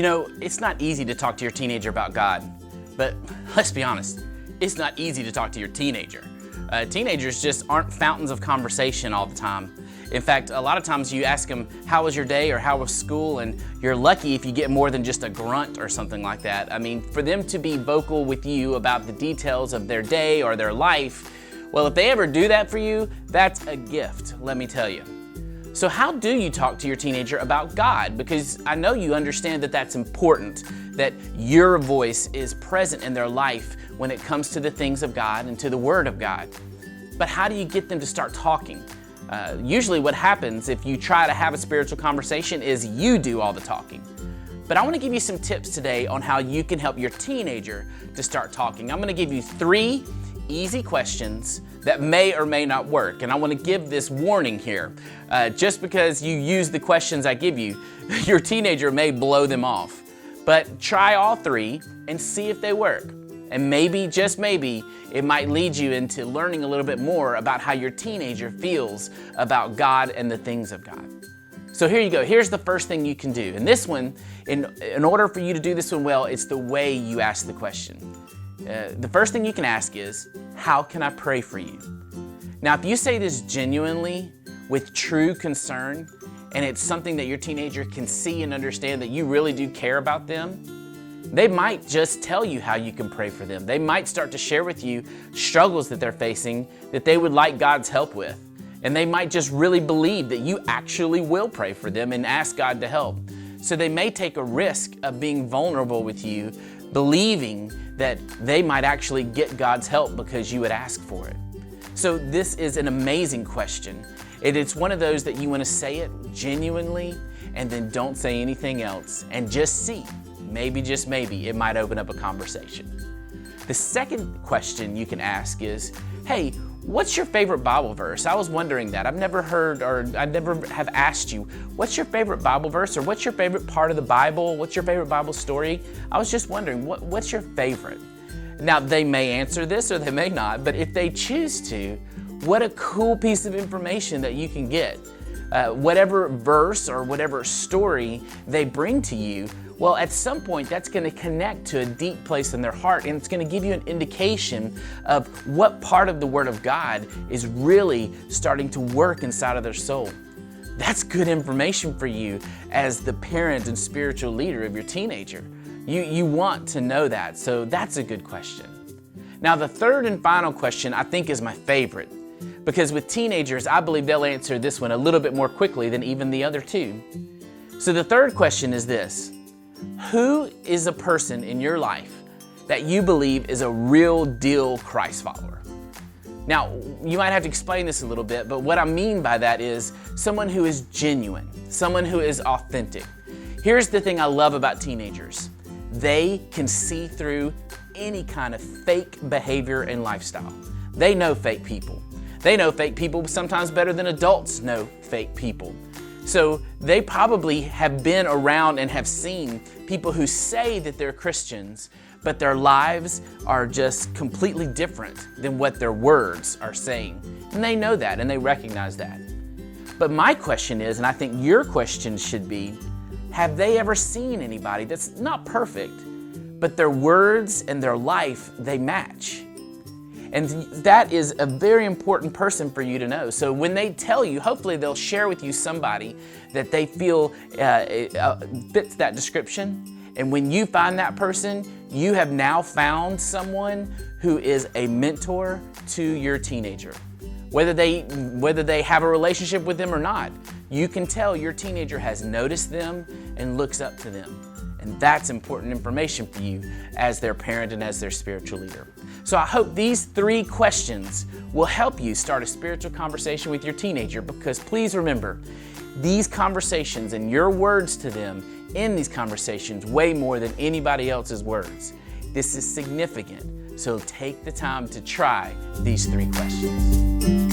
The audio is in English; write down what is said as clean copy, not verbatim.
You know, it's not easy to talk to your teenager about God, but let's be honest, it's not easy to talk to your teenager. Teenagers just aren't fountains of conversation all the time. In fact, a lot of times you ask them, how was your day or how was school? And you're lucky if you get more than just a grunt or something like that. I mean, for them to be vocal with you about the details of their day or their life, well, if they ever do that for you, that's a gift, let me tell you. So how do you talk to your teenager about God? Because I know you understand that that's important, that your voice is present in their life when it comes to the things of God and to the Word of God. But how do you get them to start talking? Usually what happens if you try to have a spiritual conversation is you do all the talking. But I want to give you some tips today on how you can help your teenager to start talking. I'm going to give you 3 easy questions that may or may not work. And I want to give this warning here. Just because you use the questions I give you, your teenager may blow them off. But try all 3 and see if they work. And maybe, just maybe, it might lead you into learning a little bit more about how your teenager feels about God and the things of God. So here you go. Here's the first thing you can do. And this one, in order for you to do this one well, it's the way you ask the question. The first thing you can ask is, how can I pray for you? Now, if you say this genuinely with true concern, and it's something that your teenager can see and understand that you really do care about them, they might just tell you how you can pray for them. They might start to share with you struggles that they're facing that they would like God's help with. And they might just really believe that you actually will pray for them and ask God to help. So they may take a risk of being vulnerable with you, believing that they might actually get God's help because you would ask for it. So this is an amazing question. It's one of those that you want to say it genuinely and then don't say anything else and just see. Maybe, just maybe, it might open up a conversation. The second question you can ask is, hey, what's your favorite Bible verse? I was wondering that. I've never heard, or I never have asked you, what's your favorite Bible verse, or what's your favorite part of the Bible? What's your favorite Bible story? I was just wondering, what's your favorite? Now, they may answer this or they may not, but if they choose to, what a cool piece of information that you can get. Whatever verse or whatever story they bring to you, well, at some point, that's going to connect to a deep place in their heart, and it's going to give you an indication of what part of the Word of God is really starting to work inside of their soul. That's good information for you as the parent and spiritual leader of your teenager. You want to know that, so that's a good question. Now, the third and final question I think is my favorite, because with teenagers, I believe they'll answer this one a little bit more quickly than even the other 2. So the third question is this. Who is a person in your life that you believe is a real deal Christ follower? Now, you might have to explain this a little bit, but what I mean by that is someone who is genuine, someone who is authentic. Here's the thing I love about teenagers. They can see through any kind of fake behavior and lifestyle. They know fake people. They know fake people sometimes better than adults know fake people. So they probably have been around and have seen people who say that they're Christians, but their lives are just completely different than what their words are saying. And they know that and they recognize that. But my question is, and I think your question should be, have they ever seen anybody that's not perfect, but their words and their life, they match? And that is a very important person for you to know. So when they tell you, hopefully they'll share with you somebody that they feel fits that description. And when you find that person, you have now found someone who is a mentor to your teenager. Whether they have a relationship with them or not, you can tell your teenager has noticed them and looks up to them. And that's important information for you as their parent and as their spiritual leader. So I hope these 3 questions will help you start a spiritual conversation with your teenager, because please remember, these conversations and your words to them in these conversations weigh more than anybody else's words. This is significant, so take the time to try these 3 questions.